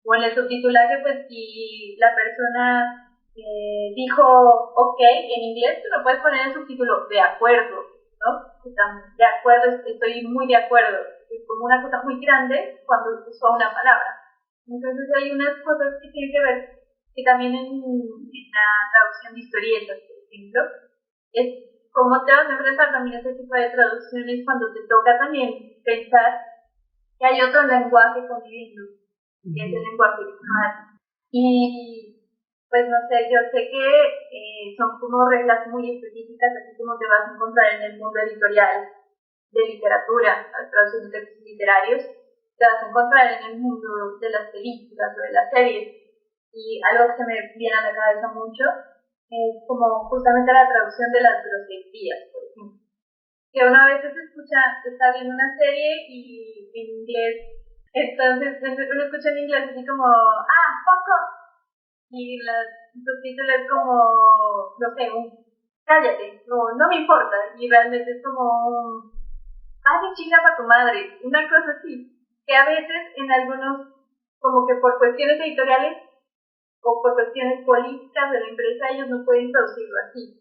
O en el subtitulaje, pues si la persona dijo ok en inglés, tú no puedes poner el subtítulo de acuerdo, ¿no? Estamos de acuerdo, estoy muy de acuerdo. Es como una cosa muy grande cuando usó una palabra. Entonces hay unas cosas que tienen que ver, que también en la traducción de historietas, por ejemplo, es cómo te vas a enfrentar también a ese tipo de traducciones cuando te toca también pensar que hay otro lenguaje conviviendo, que es el lenguaje visual. Y pues no sé, yo sé que son como reglas muy específicas, así como te vas a encontrar en el mundo editorial de literatura, traducción de textos literarios, te vas a encontrar en el mundo de las películas o de las series. Y algo que se me viene a la cabeza mucho es como justamente la traducción de las groserías, por ejemplo. Que una vez se escucha, se está viendo una serie y en inglés, entonces uno escucha en inglés así como, poco, y los subtítulos como, no sé, cállate, no me importa, y realmente es como qué chingas a tu madre, una cosa así, que a veces en algunos, como que por cuestiones editoriales o por cuestiones políticas de la empresa, ellos no pueden traducirlo así.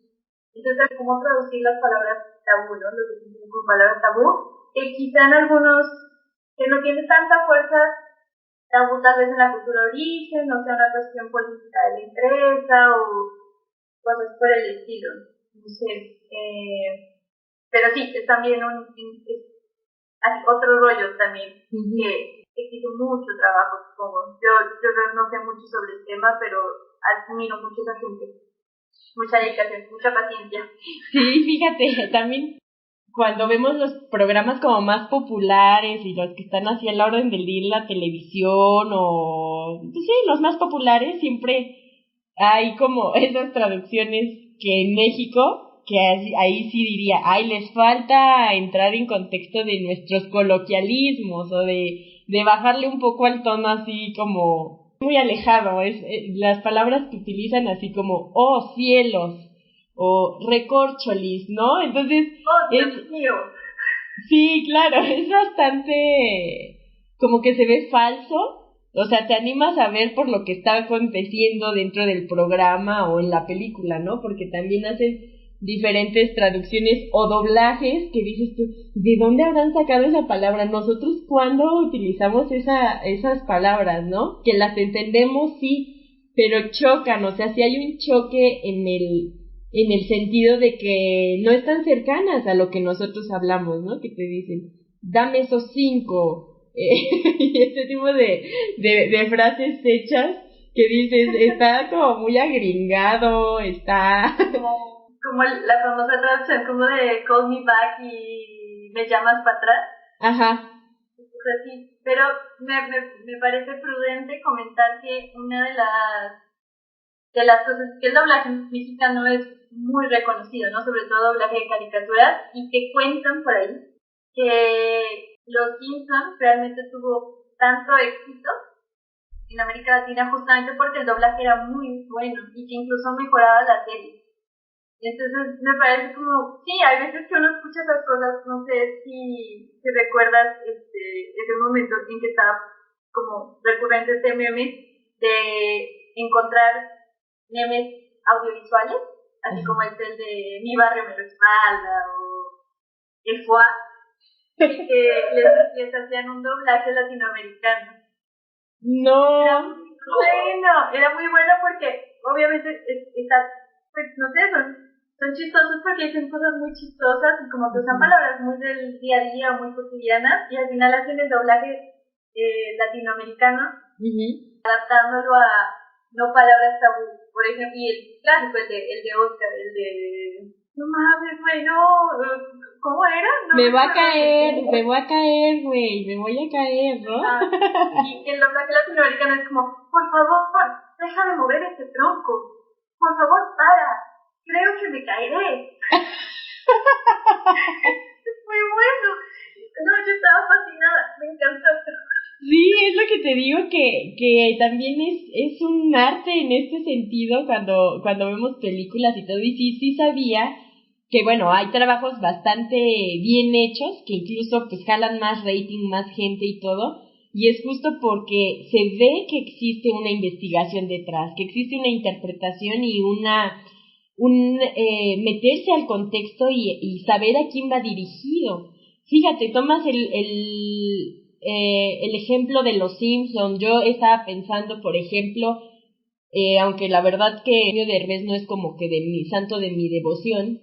Entonces, ¿cómo traducir las palabras tabú, ¿no? Lo que se dice con palabras tabú, que quizá en algunos, que no tiene tanta fuerza, tabú tal vez en la cultura de origen, o sea, una cuestión política de la empresa, o cosas por el estilo. No sé, pero sí, es también otro rollo también, que exige mucho trabajo, supongo. Yo no sé mucho sobre el tema, pero admiro mucho a esa gente. Mucha dedicación, mucha paciencia. Sí, fíjate, también cuando vemos los programas como más populares y los que están así a la orden del día en la televisión o, pues sí, los más populares, siempre hay como esas traducciones que en México, que ahí sí diría, les falta entrar en contexto de nuestros coloquialismos o de bajarle un poco al tono así como muy alejado, las palabras que utilizan así como, oh cielos, o recorcholis, ¿no? Entonces, Dios mío. Sí, claro, es bastante como que se ve falso, o sea, te animas a ver por lo que está aconteciendo dentro del programa o en la película, ¿no? Porque también hacen diferentes traducciones o doblajes que dices tú, ¿de dónde habrán sacado esa palabra? Nosotros, ¿cuándo utilizamos esas palabras, no? Que las entendemos, sí, pero chocan, o sea, si hay un choque en el sentido de que no están cercanas a lo que nosotros hablamos, ¿no? Que te dicen, dame esos 5, y este tipo de frases hechas que dices, está como muy agringado, está... Como la famosa traducción como de call me back y me llamas para atrás. Ajá. Sí, pero me parece prudente comentar que una de las cosas que el doblaje mexicano es muy reconocido, ¿no? Sobre todo doblaje de caricaturas, y que cuentan por ahí que Los Simpsons realmente tuvo tanto éxito en América Latina justamente porque el doblaje era muy bueno y que incluso mejoraba la serie. Entonces me parece como, sí, hay veces que uno escucha esas cosas, no sé si recuerdas ese momento en que estaba como recurrente este meme de encontrar memes audiovisuales, así como el de Mi barrio me respalda o el FUA, que les hacían un doblaje latinoamericano. No. Era muy bueno porque obviamente está, pues no sé, son chistosos porque dicen cosas muy chistosas y como que usan palabras muy del día a día, muy cotidianas, y al final hacen el doblaje latinoamericano, adaptándolo a no palabras tabú. Por ejemplo, y el clásico, el de Oscar, el de no mames, güey, no, ¿cómo era? No me va a caer, güey, me voy a caer, ¿no? Y el doblaje latinoamericano es como, por favor, deja de mover este tronco, por favor, para, creo que me caeré. Es muy bueno. No, yo estaba fascinada, me encantó. Sí, es lo que te digo que también es un arte en este sentido cuando vemos películas y todo, y sí sabía que bueno, hay trabajos bastante bien hechos, que incluso pues jalan más rating, más gente y todo, y es justo porque se ve que existe una investigación detrás, que existe una interpretación y meterse al contexto y saber a quién va dirigido. Fíjate, tomas el ejemplo de los Simpsons. Yo estaba pensando, por ejemplo, aunque la verdad que Eugenio Derbez no es como que de mi santo de mi devoción,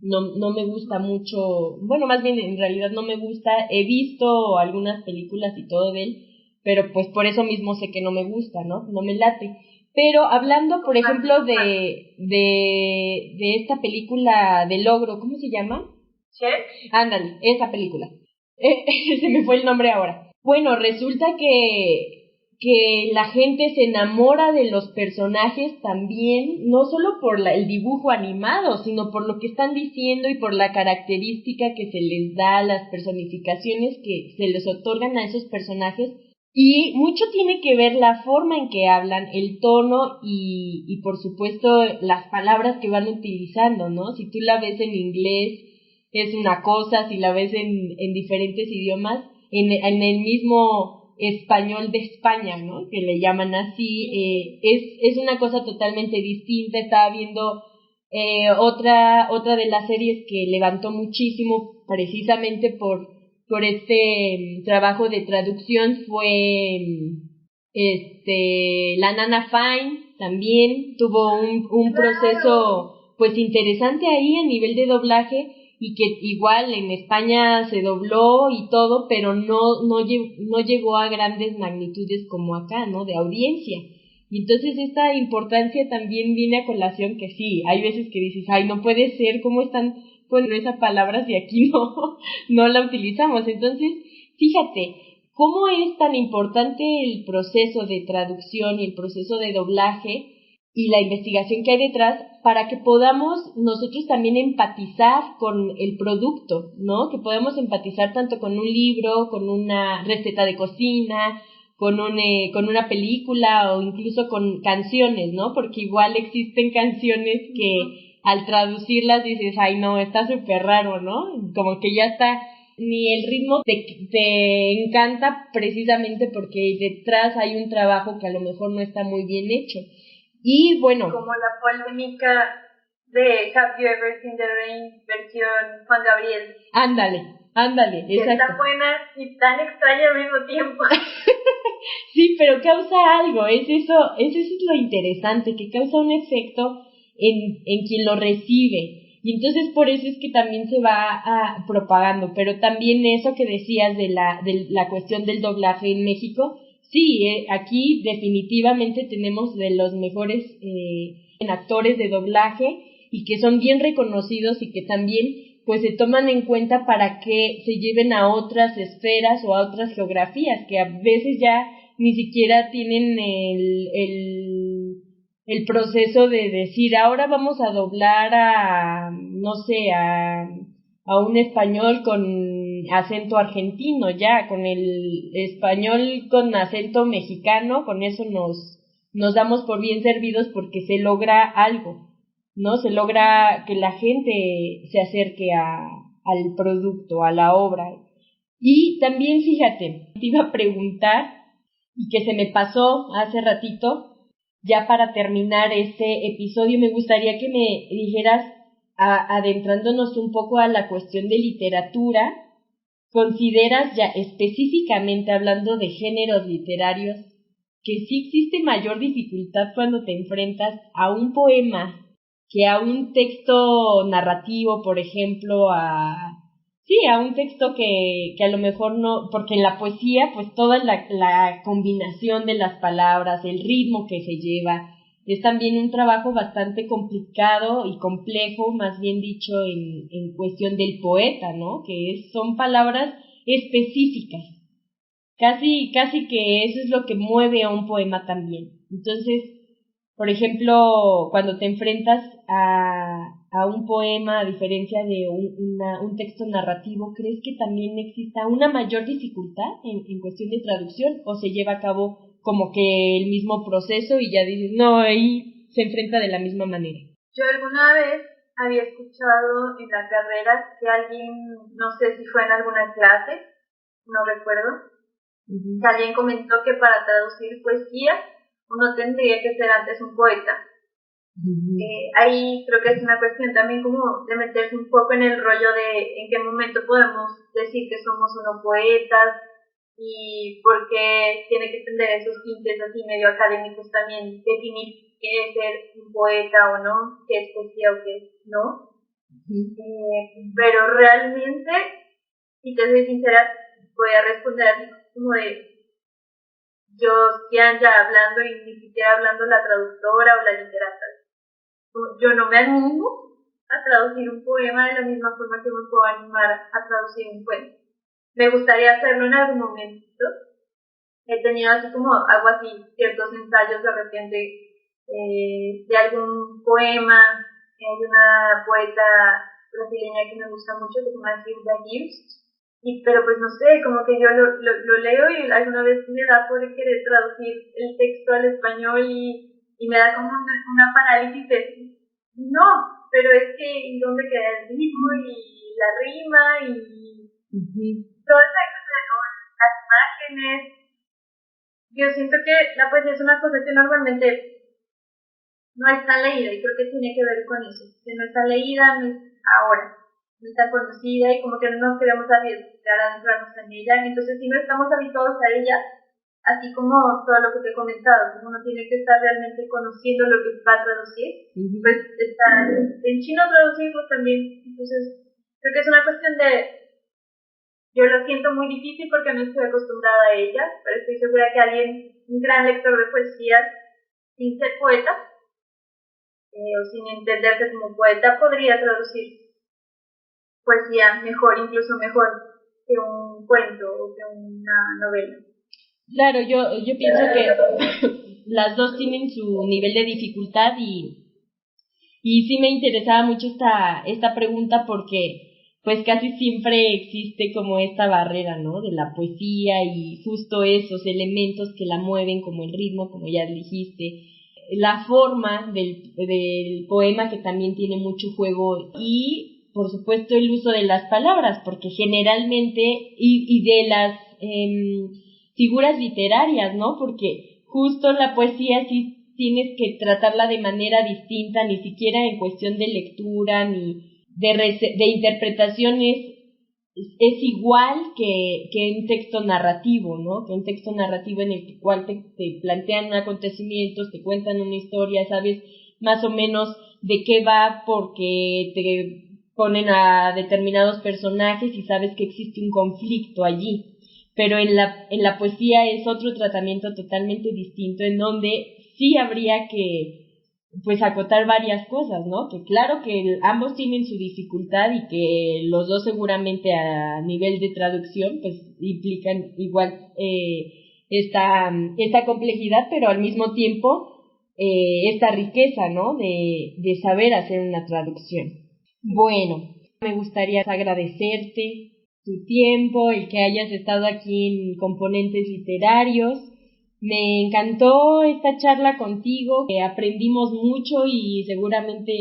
no me gusta mucho, bueno, más bien en realidad no me gusta, he visto algunas películas y todo de él, pero pues por eso mismo sé que no me gusta, ¿no? No me late. Pero hablando, por ejemplo, de esta película de Logro, ¿cómo se llama? ¿Chef? Ándale, esa película. Se me fue el nombre ahora. Bueno, resulta que la gente se enamora de los personajes también, no solo por el dibujo animado, sino por lo que están diciendo y por la característica que se les da, las personificaciones que se les otorgan a esos personajes. Y mucho tiene que ver la forma en que hablan, el tono y por supuesto las palabras que van utilizando, ¿no? Si tú la ves en inglés es una cosa, si la ves en diferentes idiomas, en el mismo español de España, ¿no? Que le llaman así, es una cosa totalmente distinta. Estaba viendo otra de las series que levantó muchísimo precisamente por este trabajo de traducción fue La Nana Fine. También tuvo un proceso pues interesante ahí a nivel de doblaje, y que igual en España se dobló y todo, pero no llegó a grandes magnitudes como acá, ¿no? De audiencia. Y entonces esta importancia también viene a colación, que sí, hay veces que dices, ay, no puede ser, ¿cómo están poniendo esa palabra si aquí no la utilizamos? Entonces, fíjate, ¿cómo es tan importante el proceso de traducción y el proceso de doblaje y la investigación que hay detrás para que podamos nosotros también empatizar con el producto, ¿no? Que podamos empatizar tanto con un libro, con una receta de cocina, con una película o incluso con canciones, ¿no? Porque igual existen canciones que al traducirlas dices, ay no, está súper raro, ¿no? Como que ya está, ni el ritmo te encanta precisamente porque detrás hay un trabajo que a lo mejor no está muy bien hecho. Y bueno, como la polémica de Have You Ever Seen the Rain versión Juan Gabriel. Ándale, que exacto. está buena y tan extraña al mismo tiempo. Sí, pero causa algo, eso es lo interesante, que causa un efecto en quien lo recibe. Y entonces por eso es que también se va propagando. Pero también eso que decías de la cuestión del doblaje en México, sí, aquí definitivamente tenemos de los mejores actores de doblaje y que son bien reconocidos y que también pues se toman en cuenta para que se lleven a otras esferas o a otras geografías que a veces ya ni siquiera tienen el proceso de decir ahora vamos a doblar a un español con acento argentino, ya con el español con acento mexicano, con eso nos damos por bien servidos porque se logra algo, ¿no? Se logra que la gente se acerque al producto, a la obra. Y también, fíjate, te iba a preguntar, y que se me pasó hace ratito, ya para terminar este episodio, me gustaría que me dijeras, adentrándonos un poco a la cuestión de literatura, ¿consideras ya específicamente hablando de géneros literarios que sí existe mayor dificultad cuando te enfrentas a un poema que a un texto narrativo, por ejemplo, a un texto que a lo mejor no, porque en la poesía pues toda la combinación de las palabras, el ritmo que se lleva, es también un trabajo bastante complicado y complejo, más bien dicho, en cuestión del poeta, ¿no? Que son palabras específicas. Casi que eso es lo que mueve a un poema también. Entonces, por ejemplo, cuando te enfrentas a a un poema, a diferencia de un texto narrativo, ¿crees que también exista una mayor dificultad en cuestión de traducción o se lleva a cabo como que el mismo proceso y ya dices, no, ahí se enfrenta de la misma manera? Yo alguna vez había escuchado en la carrera que alguien, no sé si fue en alguna clase, no recuerdo, que alguien comentó que para traducir poesía uno tendría que ser antes un poeta. Ahí creo que es una cuestión también como de meterse un poco en el rollo de en qué momento podemos decir que somos unos poetas y por qué tiene que tener esos tintes así medio académicos también, definir qué es ser un poeta o no, qué es poesía o qué no. Pero realmente, si te soy sincera, voy a responder así como de yo ya hablando y ni siquiera hablando la traductora o la literata. Yo no me animo a traducir un poema de la misma forma que me puedo animar a traducir un cuento. Me gustaría hacerlo en algún momento. He tenido así como, hago así ciertos ensayos de repente de algún poema. Hay una poeta brasileña que me gusta mucho que se llama Hilda Hilst. Pero pues no sé, como que yo lo leo y alguna vez me da por querer traducir el texto al español y me da como una parálisis de, no, pero es que ¿dónde queda el ritmo y la rima y todo eso, las imágenes? Yo siento que la poesía es una cosa que normalmente no es tan leída y creo que tiene que ver con eso, que no está leída, no es ahora, no está conocida y como que no nos queremos arriesgar a adentrarnos en ella, entonces si no estamos habituados a ella, así como todo lo que te he comentado, como uno tiene que estar realmente conociendo lo que va a traducir, pues está en chino traducirlo también, entonces creo que es una cuestión de, yo lo siento muy difícil porque no estoy acostumbrada a ella, pero estoy segura que alguien, un gran lector de poesía, sin ser poeta, o sin entenderse como poeta, podría traducir poesía mejor, incluso mejor que un cuento o que una novela. Claro, yo pienso que las dos tienen su nivel de dificultad y sí me interesaba mucho esta pregunta porque pues casi siempre existe como esta barrera, ¿no? De la poesía y justo esos elementos que la mueven como el ritmo, como ya dijiste, la forma del poema que también tiene mucho juego y por supuesto el uso de las palabras, porque generalmente y de las figuras literarias, ¿no? Porque justo la poesía sí tienes que tratarla de manera distinta, ni siquiera en cuestión de lectura ni de interpretación es igual que un texto narrativo, ¿no? Que un texto narrativo en el cual te plantean acontecimientos, te cuentan una historia, sabes más o menos de qué va porque te ponen a determinados personajes y sabes que existe un conflicto allí. Pero en la poesía es otro tratamiento totalmente distinto en donde sí habría que pues acotar varias cosas, ¿no? Que claro que ambos tienen su dificultad y que los dos seguramente a nivel de traducción pues implican igual esta complejidad, pero al mismo tiempo esta riqueza, ¿no? De saber hacer una traducción. Bueno, me gustaría agradecerte tu tiempo, el que hayas estado aquí en Componentes Literarios. Me encantó esta charla contigo, aprendimos mucho y seguramente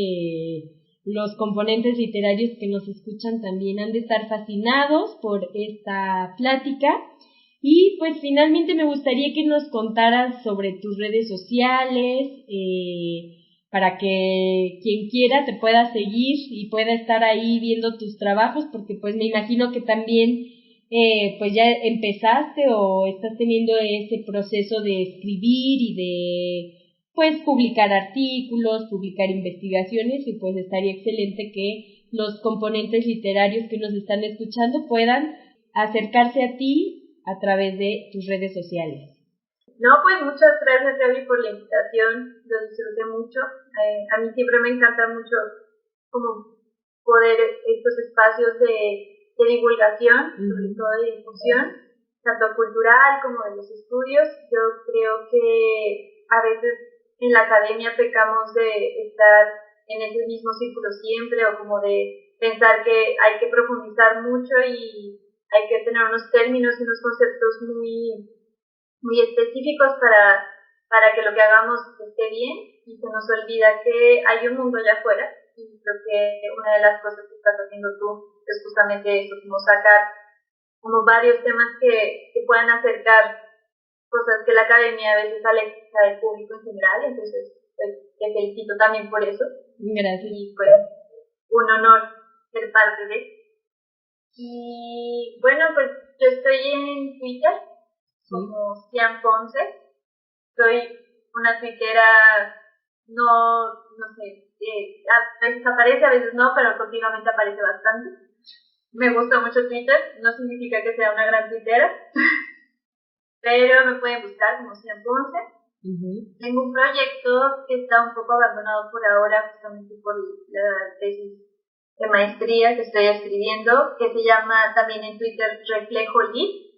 los componentes literarios que nos escuchan también han de estar fascinados por esta plática. Y pues finalmente me gustaría que nos contaras sobre tus redes sociales, para que quien quiera te pueda seguir y pueda estar ahí viendo tus trabajos, porque pues me imagino que también pues ya empezaste o estás teniendo ese proceso de escribir y de pues publicar artículos, publicar investigaciones y pues estaría excelente que los componentes literarios que nos están escuchando puedan acercarse a ti a través de tus redes sociales. No, pues muchas gracias, Gaby, por la invitación, lo disfruté mucho. A mí siempre me encanta mucho como poder estos espacios de divulgación, sobre todo de difusión, tanto cultural como de los estudios. Yo creo que a veces en la academia pecamos de estar en ese mismo círculo siempre, o como de pensar que hay que profundizar mucho y hay que tener unos términos y unos conceptos muy, muy específicos para que lo que hagamos esté bien, y se nos olvida que hay un mundo allá afuera. Y creo que una de las cosas que estás haciendo tú es justamente eso, como sacar como varios temas que puedan acercar cosas que la academia a veces aleja del público en general. Entonces te felicito también por eso. Gracias. Y pues un honor ser parte de. Y bueno, pues yo estoy en Twitter como Cian Ponce. Soy una tuitera, no sé, a veces aparece, a veces no, pero continuamente aparece bastante. Me gusta mucho Twitter, no significa que sea una gran tuitera, pero me pueden buscar como Cian Ponce. Tengo un proyecto que está un poco abandonado por ahora, justamente por la tesis de maestría que estoy escribiendo, que se llama también en Twitter Reflejo Lit,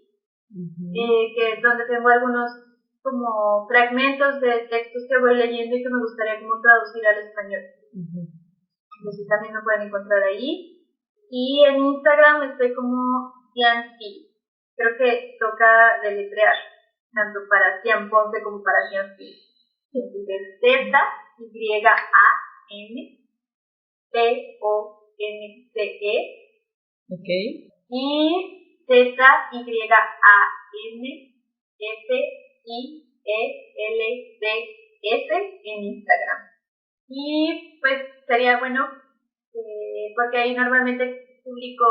que es donde tengo algunos como fragmentos de textos que voy leyendo y que me gustaría como traducir al español. Entonces también me pueden encontrar ahí. Y en Instagram estoy como Cianpi. Creo que toca deletrear, tanto para Cian Ponce como para Cianpi. Entonces ZYANPONCE. Y ZYANFIELDS en Instagram. Y pues sería bueno, porque ahí normalmente publico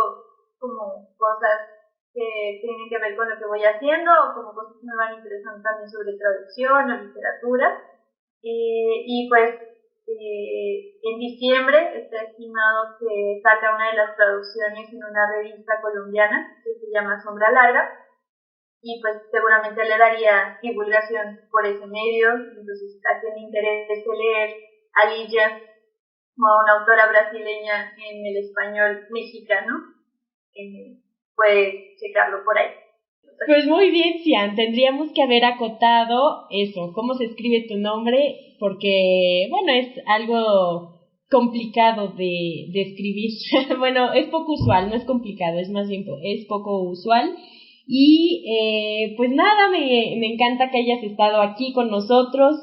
como cosas que tienen que ver con lo que voy haciendo, o como cosas que me van interesando también sobre traducción o literatura. Y pues en diciembre está estimado que saca una de las traducciones en una revista colombiana que se llama Sombra Larga, y pues seguramente le daría divulgación por ese medio. Entonces, a quien le interese leer a Ligia, como a una autora brasileña en el español mexicano, puede checarlo por ahí. Pues muy bien, Cian, tendríamos que haber acotado eso, cómo se escribe tu nombre, porque, bueno, es algo complicado de escribir. Bueno, es poco usual, no es complicado, es más bien, es poco usual. Y pues nada, me encanta que hayas estado aquí con nosotros.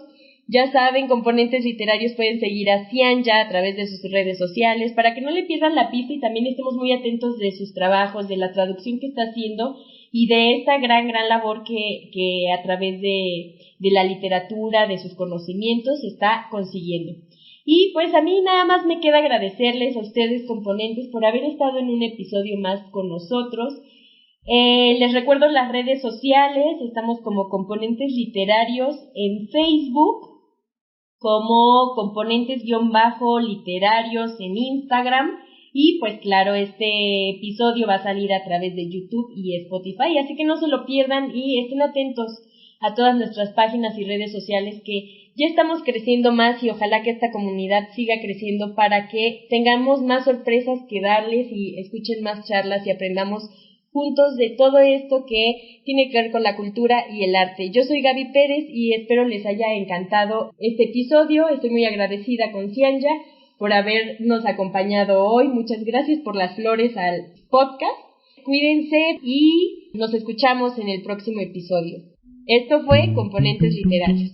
Ya saben, Componentes Literarios pueden seguir a Cian ya a través de sus redes sociales para que no le pierdan la pista y también estemos muy atentos de sus trabajos, de la traducción que está haciendo y de esta gran labor que a través de la literatura, de sus conocimientos, está consiguiendo. Y pues a mí nada más me queda agradecerles a ustedes, Componentes, por haber estado en un episodio más con nosotros. Les recuerdo las redes sociales, estamos como Componentes Literarios en Facebook, como Componentes-Literarios en Instagram, y pues claro, este episodio va a salir a través de YouTube y Spotify, así que no se lo pierdan y estén atentos a todas nuestras páginas y redes sociales, que ya estamos creciendo más y ojalá que esta comunidad siga creciendo para que tengamos más sorpresas que darles y escuchen más charlas y aprendamos juntos de todo esto que tiene que ver con la cultura y el arte. Yo soy Gaby Pérez y espero les haya encantado este episodio. Estoy muy agradecida con Cianya por habernos acompañado hoy. Muchas gracias por las flores al podcast. Cuídense y nos escuchamos en el próximo episodio. Esto fue Componentes Literarios.